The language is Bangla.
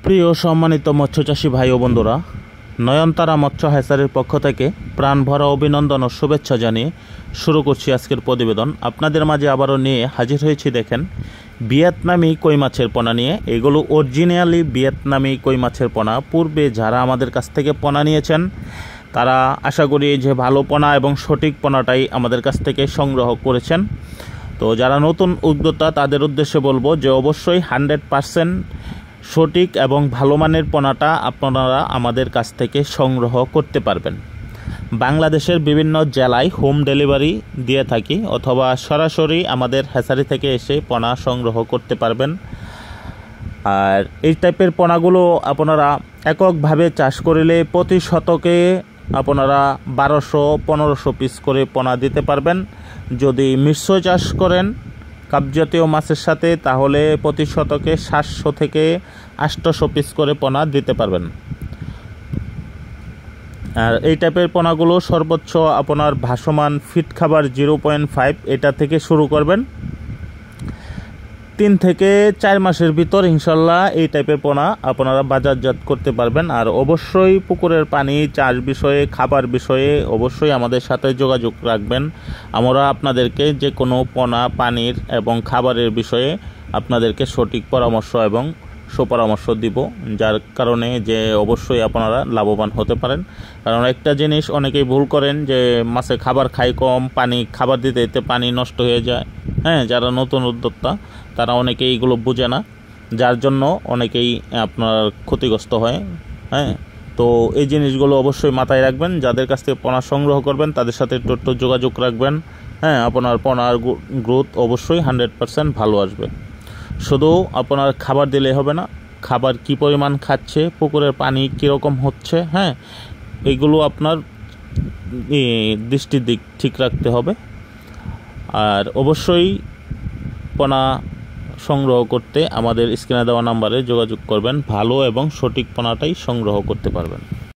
প্রিয় সম্মানিত মৎস্যচাষী ভাই ও বন্ধুরা, নয়নতারা মৎস্য হ্যাচারির পক্ষ থেকে প্রাণ ভরা অভিনন্দন ও শুভেচ্ছা জানিয়ে শুরু করছি আজকের প্রতিবেদন। আপনাদের মাঝে আবারও নিয়ে হাজির হয়েছি দেখেন ভিয়েতনামি কই মাছের পোনা নিয়ে। এগুলো অরিজিনালি ভিয়েতনামি কই মাছের পোনা। পূর্বে যারা আমাদের কাছ থেকে পোনা নিয়েছেন তারা আশা করি যে ভালো পোনা এবং সঠিক পোনাটাই আমাদের কাছ থেকে সংগ্রহ করেছেন। তো যারা নতুন উদ্যোক্তা তাদের উদ্দেশ্যে বলবো যে অবশ্যই 100% সঠিক এবং ভালো মানের পোনাটা আপনারা আমাদের কাছ থেকে সংগ্রহ করতে পারবেন। বাংলাদেশের বিভিন্ন জেলায় হোম ডেলিভারি দিয়ে থাকি, অথবা সরাসরি আমাদের হ্যাচারি থেকে এসে পোনা সংগ্রহ করতে পারবেন। আর এই টাইপের পোনাগুলো আপনারা এককভাবে চাষ করলে প্রতি শতকে আপনারা 1200-1500 পিস করে পোনা দিতে পারবেন। যদি মিশ্র চাষ করেন কাপজাতীয় মাছের সাথে তাহলে প্রতি শতকে 700 থেকে 800 পিস করে পোনা দিতে পারবেন। আর এই টাইপের পোনাগুলো সর্বোচ্চ আপনার ভাসমান ফিট খাবার 0.5 এটা থেকে শুরু করবেন। 3 থেকে 4 মাসের ভিতর ইনশাল্লাহ এই টাইপের পোনা আপনারা বাজারজাত করতে পারবেন। আর অবশ্যই পুকুরের পানি চাষ বিষয়ে, খাবার বিষয়ে অবশ্যই আমাদের সাথে যোগাযোগ রাখবেন। আমরা আপনাদেরকে যে কোনো পোনা, পানির এবং খাবারের বিষয়ে আপনাদেরকে সঠিক পরামর্শ এবং সুপরামর্শ দিব, যার কারণে যে অবশ্যই আপনারা লাভবান হতে পারেন। কারণ একটা জিনিস অনেকেই ভুল করেন যে মাছে খাবার খায় কম, পানি খাবার দিতে দিতে পানি নষ্ট হয়ে যায়। যারা নতুন উদ্যোক্তা তারা অনেকেই এইগুলো বুঝে না, যার জন্য অনেকেই আপনার ক্ষতিগ্রস্ত হয়। তো এই জিনিসগুলো অবশ্যই মাথায় রাখবেন। যাদের কাছ থেকে পোনা সংগ্রহ করবেন তাদের সাথে একটু যোগাযোগ রাখবেন। আপনার পোনার গ্রোথ অবশ্যই 100% ভালো আসবে। শুধু আপনার খাবার দিলে হবে না, খাবার কি পরিমাণ খাচ্ছে, পুকুরের পানি কীরকম হচ্ছে, এগুলো আপনার দৃষ্টির দিক ঠিক রাখতে হবে। আর অবশ্যই পোনা সংগ্রহ করতে আমাদের স্ক্রিনে দেওয়া নাম্বারে যোগাযোগ করবেন। ভালো এবং সঠিক পোনাটাই সংগ্রহ করতে পারবেন।